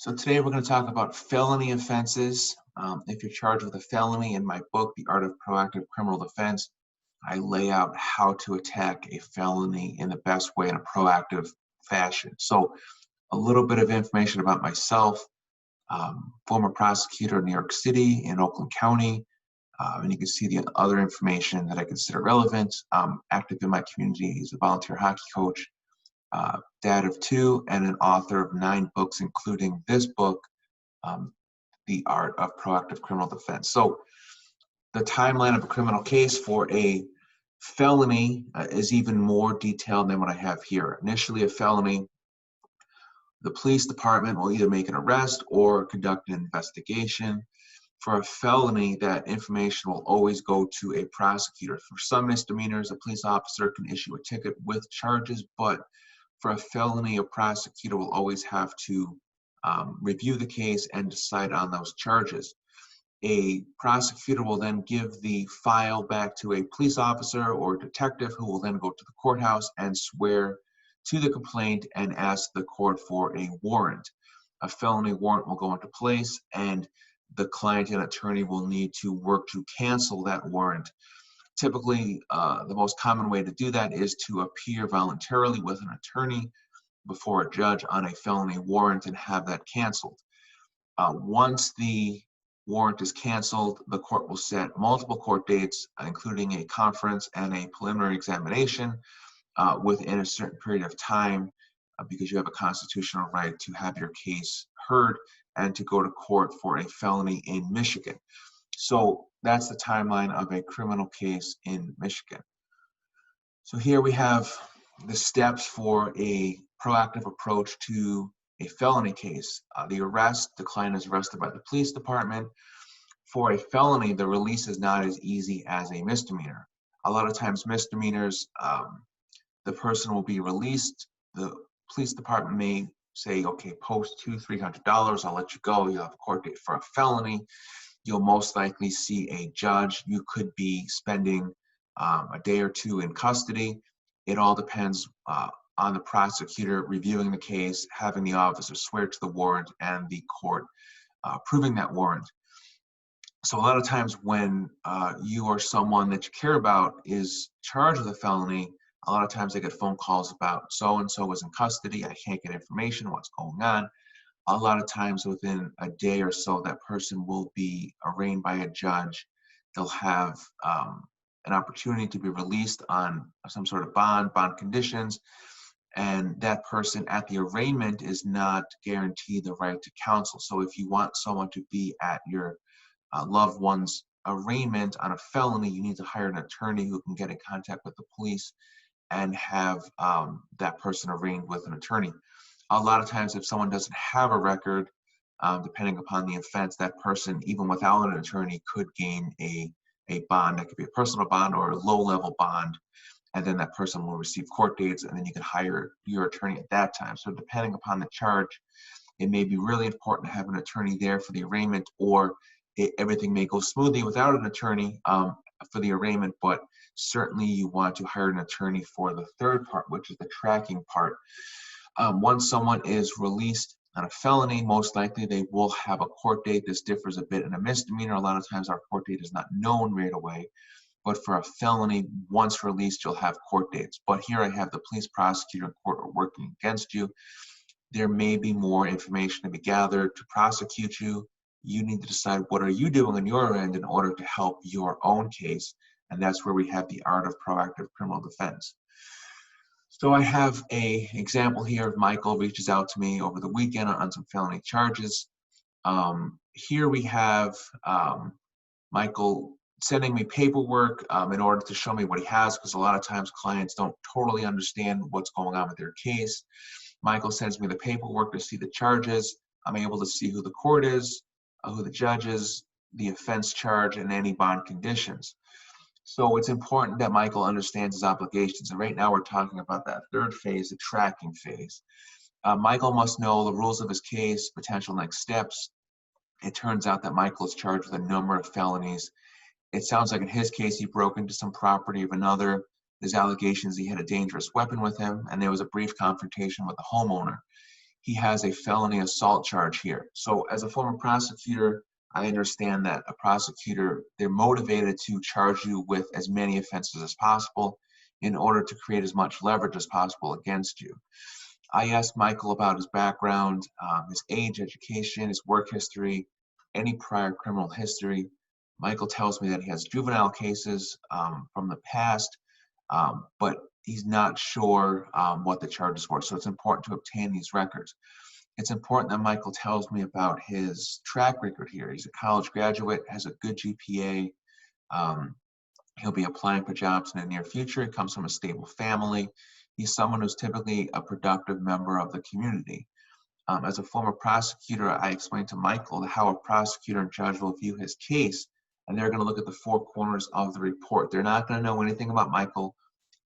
So today we're going to talk about felony offenses. If you're charged with a felony, in my book, The Art of Proactive Criminal Defense, I lay out how to attack a felony in the best way in a proactive fashion. So a little bit of information about myself, former prosecutor in New York City in Oakland County, and you can see the other information that I consider relevant. Active in my community as a volunteer hockey coach, dad of two, and an author of 9 books, including this book, The Art of Proactive Criminal Defense. So the timeline of a criminal case for a felony is even more detailed than what I have here. Initially, a felony, the police department will either make an arrest or conduct an investigation. For a felony, that information will always go to a prosecutor. For some misdemeanors, a police officer can issue a ticket with charges, but for a felony, a prosecutor will always have to review the case and decide on those charges. A prosecutor will then give the file back to a police officer or detective who will then go to the courthouse and swear to the complaint and ask the court for a warrant. A felony warrant will go into place, and the client and attorney will need to work to cancel that warrant. Typically, the most common way to do that is to appear voluntarily with an attorney before a judge on a felony warrant and have that canceled. Once the warrant is canceled, the court will set multiple court dates, including a conference and a preliminary examination within a certain period of time, because you have a constitutional right to have your case heard and to go to court for a felony in Michigan. So that's the timeline of a criminal case in Michigan. So here we have the steps for a proactive approach to a felony case. The arrest, the client is arrested by the police department. For a felony, the release is not as easy as a misdemeanor. A lot of times misdemeanors, the person will be released. The police department may say, okay, post $200-300, I'll let you go. You'll have a court date. For a felony, you'll most likely see a judge. You could be spending a day or two in custody. It all depends on the prosecutor reviewing the case, having the officer swear to the warrant, and the court approving that warrant. So a lot of times when you or someone that you care about is charged with a felony, a lot of times they get phone calls about so-and-so was in custody, I can't get information, what's going on. A lot of times within a day or so, that person will be arraigned by a judge. They'll have an opportunity to be released on some sort of bond conditions, and that person at the arraignment is not guaranteed the right to counsel. So if you want someone to be at your loved one's arraignment on a felony, you need to hire an attorney who can get in contact with the police and have that person arraigned with an attorney. A lot of times if someone doesn't have a record, depending upon the offense, that person, even without an attorney, could gain a bond. That could be a personal bond or a low-level bond, and then that person will receive court dates, and then you can hire your attorney at that time. So depending upon the charge, it may be really important to have an attorney there for the arraignment, or everything may go smoothly without an attorney for the arraignment, but certainly you want to hire an attorney for the third part, which is the tracking part. Once someone is released on a felony, most likely they will have a court date. This differs a bit in a misdemeanor. A lot of times our court date is not known right away, but for a felony, once released, you'll have court dates. But here I have the police, prosecutor, and court are working against you. There may be more information to be gathered to prosecute you. You need to decide what are you doing on your end in order to help your own case, and that's where we have the art of proactive criminal defense. So I have an example here of Michael reaches out to me over the weekend on some felony charges. Here we have Michael sending me paperwork in order to show me what he has, because a lot of times clients don't totally understand what's going on with their case. Michael sends me the paperwork to see the charges. I'm able to see who the court is, who the judge is, the offense charge, and any bond conditions. So it's important that Michael understands his obligations. And right now we're talking about that third phase, the tracking phase. Michael must know the rules of his case, potential next steps. It turns out that Michael is charged with a number of felonies. It sounds like in his case, he broke into some property of another. There's allegations he had a dangerous weapon with him, and there was a brief confrontation with the homeowner. he has a felony assault charge here. So as a former prosecutor, I understand that a prosecutor, they're motivated to charge you with as many offenses as possible in order to create as much leverage as possible against you. I asked Michael about his background, his age, education, his work history, any prior criminal history. Michael tells me that he has juvenile cases from the past, but he's not sure what the charges were. So it's important to obtain these records. It's important that Michael tells me about his track record here. He's a college graduate, has a good GPA. He'll be applying for jobs in the near future. He comes from a stable family. He's someone who's typically a productive member of the community. As a former prosecutor, I explained to Michael how a prosecutor and judge will view his case, and they're going to look at the four corners of the report. They're not going to know anything about Michael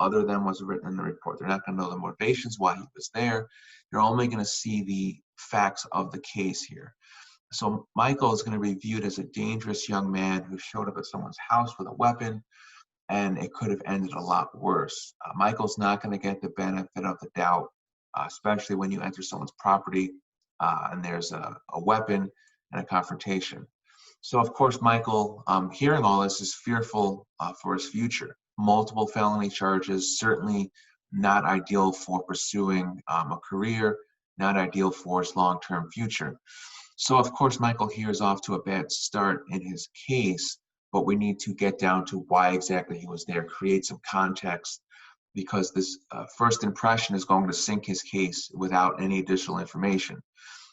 other than what's written in the report. They're not going to know the motivations, why he was there. They're only going to see the facts of the case here. So Michael is going to be viewed as a dangerous young man who showed up at someone's house with a weapon, and it could have ended a lot worse. Michael's not going to get the benefit of the doubt, especially when you enter someone's property and there's a weapon and a confrontation. So of course, Michael, hearing all this, is fearful for his future. Multiple felony charges, certainly not ideal for pursuing a career, not ideal for his long-term future. So of course, Michael here is off to a bad start in his case, but we need to get down to why exactly he was there, create some context, because this first impression is going to sink his case without any additional information.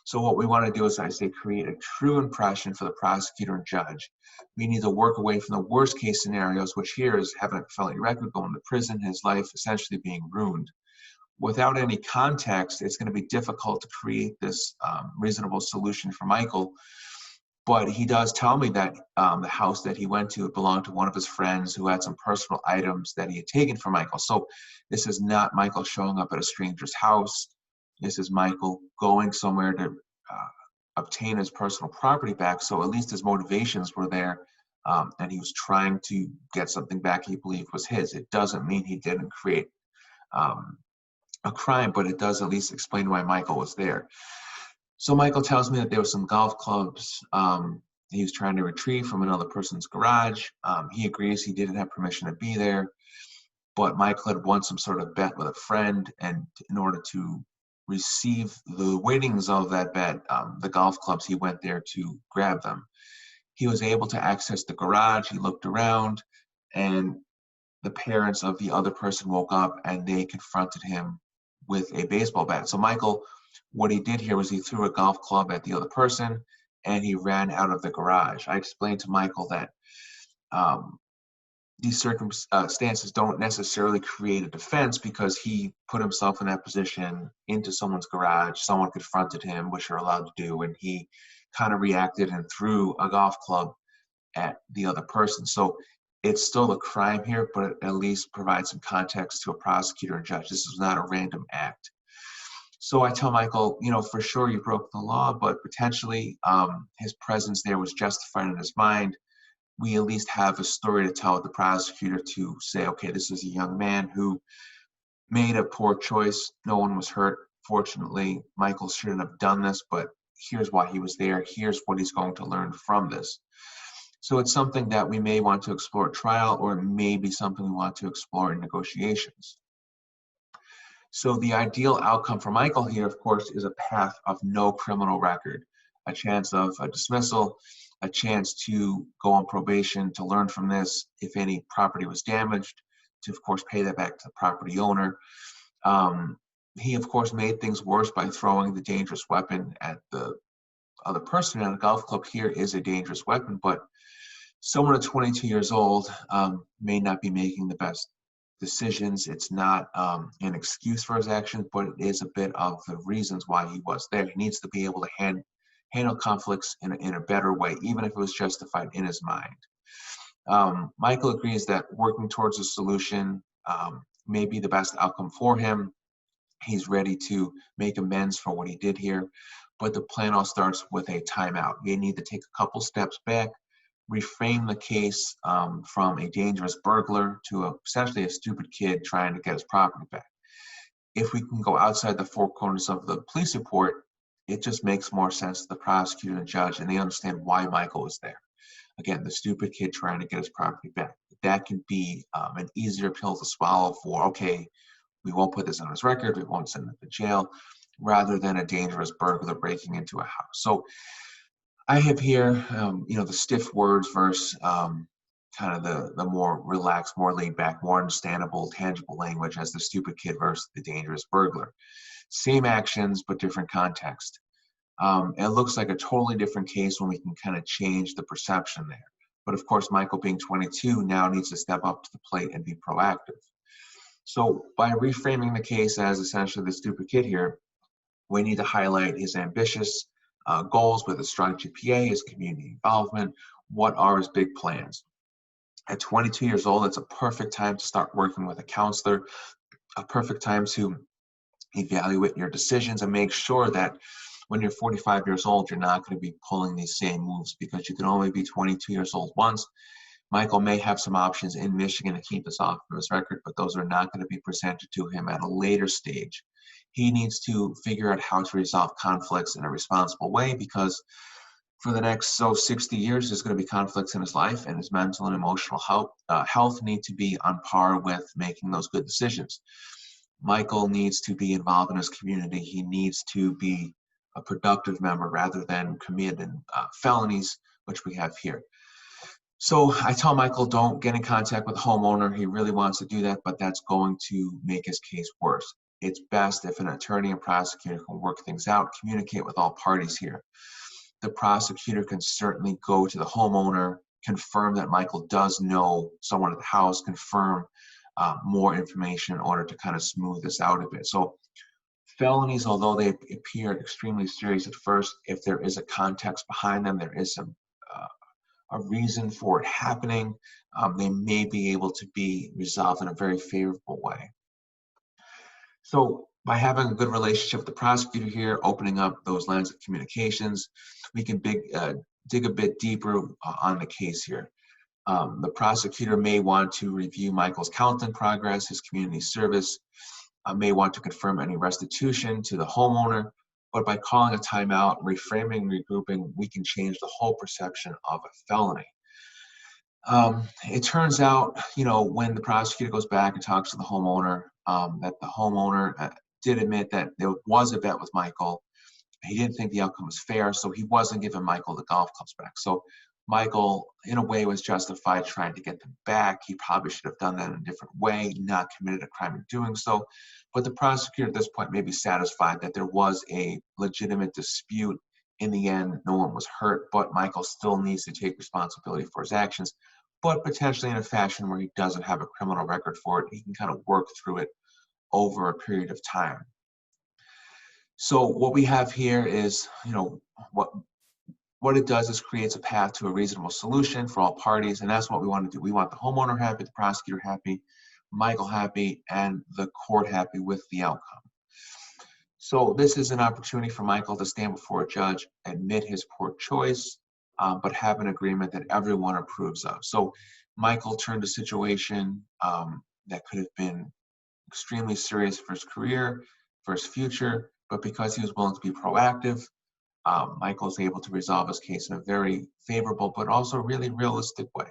So what we want to do is, I say, create a true impression for the prosecutor and judge. We need to work away from the worst case scenarios, which here is having a felony record, going to prison, his life essentially being ruined. Without any context, it's going to be difficult to create this reasonable solution for Michael. But he does tell me that the house that he went to belonged to one of his friends who had some personal items that he had taken from Michael. So this is not Michael showing up at a stranger's house. This is Michael going somewhere to obtain his personal property back. So at least his motivations were there, and he was trying to get something back he believed was his. It doesn't mean he didn't create a crime, but it does at least explain why Michael was there. So Michael tells me that there were some golf clubs he was trying to retrieve from another person's garage. He agrees he didn't have permission to be there, but Michael had won some sort of bet with a friend, and in order to receive the winnings of that bet, the golf clubs, he went there to grab them. He was able to access the garage. He looked around, and the parents of the other person woke up, and they confronted him with a baseball bat. So Michael, what he did here was he threw a golf club at the other person, and he ran out of the garage. I explained to Michael that these circumstances don't necessarily create a defense, because he put himself in that position into someone's garage. Someone confronted him, which you're allowed to do, and he kind of reacted and threw a golf club at the other person. So it's still a crime here, but it at least provides some context to a prosecutor and judge. This is not a random act. So I tell Michael, for sure you broke the law, but potentially his presence there was justified in his mind. We at least have a story to tell with the prosecutor to say, okay, this is a young man who made a poor choice. No one was hurt. Fortunately, Michael shouldn't have done this, but here's why he was there. Here's what he's going to learn from this. So it's something that we may want to explore at trial, or it may be something we want to explore in negotiations. So the ideal outcome for Michael here, of course, is a path of no criminal record, a chance of a dismissal, a chance to go on probation, to learn from this. If any property was damaged, to, of course, pay that back to the property owner. He, of course, made things worse by throwing the dangerous weapon at the other person. And a golf club here is a dangerous weapon, but someone at 22 years old may not be making the best decisions. It's not an excuse for his actions, but it is a bit of the reasons why he was there. He needs to be able to handle conflicts in a better way, even if it was justified in his mind. Michael agrees that working towards a solution may be the best outcome for him. He's ready to make amends for what he did here, but the plan all starts with a timeout. You need to take a couple steps back, reframe the case from a dangerous burglar to essentially a stupid kid trying to get his property back. if we can go outside the four corners of the police report, it just makes more sense to the prosecutor and judge, and they understand why Michael was there. Again, the stupid kid trying to get his property back. That can be an easier pill to swallow for, okay, we won't put this on his record, we won't send him to jail, rather than a dangerous burglar breaking into a house. So I have here, the stiff words versus kind of the more relaxed, more laid back, more understandable, tangible language as the stupid kid versus the dangerous burglar. Same actions, but different context. It looks like a totally different case when we can kind of change the perception there. But of course, Michael being 22 now needs to step up to the plate and be proactive. So by reframing the case as essentially the stupid kid here, we need to highlight his ambitious goals with a strong GPA, his community involvement. What are his big plans? At 22 years old, it's a perfect time to start working with a counselor, a perfect time to evaluate your decisions and make sure that when you're 45 years old, you're not going to be pulling these same moves, because you can only be 22 years old once. Michael may have some options in Michigan to keep this off of his record, but those are not going to be presented to him at a later stage. He needs to figure out how to resolve conflicts in a responsible way, because for the next 60 years, there's going to be conflicts in his life, and his mental and emotional health need to be on par with making those good decisions. Michael needs to be involved in his community. He needs to be a productive member rather than committing felonies, which we have here. So I tell Michael, don't get in contact with the homeowner. He really wants to do that, but that's going to make his case worse. It's best if an attorney and prosecutor can work things out, communicate with all parties here. The prosecutor can certainly go to the homeowner, confirm that Michael does know someone at the house, confirm more information in order to kind of smooth this out a bit. So felonies, although they appear extremely serious at first, if there is a context behind them, there is a reason for it happening, they may be able to be resolved in a very favorable way. So by having a good relationship with the prosecutor here, opening up those lines of communications, we can dig a bit deeper on the case here. The prosecutor may want to review Michael's counseling progress, his community service, may want to confirm any restitution to the homeowner, but by calling a timeout, reframing, regrouping, we can change the whole perception of a felony. It turns out, when the prosecutor goes back and talks to the homeowner, that the homeowner did admit that there was a bet with Michael. He didn't think the outcome was fair, so he wasn't giving Michael the golf clubs back. So Michael, in a way, was justified trying to get them back. He probably should have done that in a different way, not committed a crime in doing so. But the prosecutor at this point may be satisfied that there was a legitimate dispute. In the end, no one was hurt, but Michael still needs to take responsibility for his actions, but potentially in a fashion where he doesn't have a criminal record for it. He can kind of work through it over a period of time. So what we have here is, what it does is creates a path to a reasonable solution for all parties, and that's what we want to do. We want the homeowner happy, the prosecutor happy, Michael happy, and the court happy with the outcome. So this is an opportunity for Michael to stand before a judge, admit his poor choice, but have an agreement that everyone approves of. So Michael turned a situation that could have been extremely serious for his career, for his future, but because he was willing to be proactive, Michael's able to resolve his case in a very favorable but also really realistic way.